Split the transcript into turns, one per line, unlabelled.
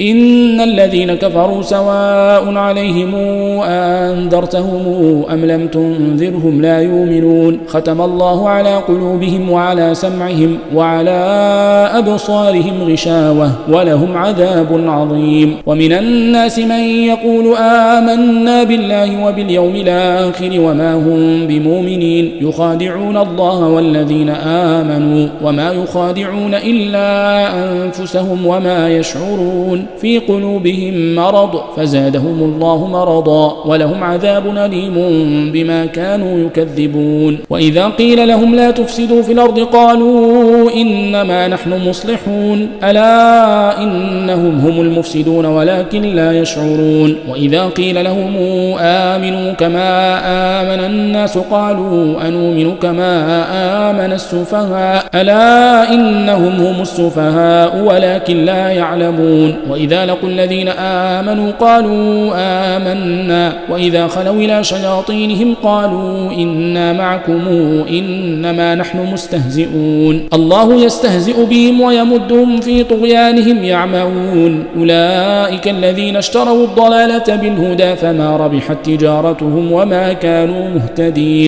إن الذين كفروا سواء عليهم أنذرتهم أم لم تنذرهم لا يؤمنون ختم الله على قلوبهم وعلى سمعهم وعلى أبصارهم غشاوة ولهم عذاب عظيم ومن الناس من يقول آمنا بالله وباليوم الآخر وما هم بمؤمنين يخادعون الله والذين آمنوا وما يخادعون إلا أنفسهم وما يشعرون في قلوبهم مرض فزادهم الله مرضا ولهم عذاب أليم بما كانوا يكذبون وإذا قيل لهم لا تفسدوا في الأرض قالوا إنما نحن مصلحون ألا إنهم هم المفسدون ولكن لا يشعرون وإذا قيل لهم آمنوا كما آمن الناس قالوا أنؤمن كما آمن السفهاء ألا إنهم هم السفهاء ولكن لا يعلمون وإذا لقوا الذين آمنوا قالوا آمنا وإذا خلوا إلى شياطينهم قالوا إنا معكم إنما نحن مستهزئون الله يستهزئ بهم ويمدهم في طغيانهم يعمهون أولئك الذين اشتروا الضلالة بالهدى فما ربحت تجارتهم وما كانوا مهتدين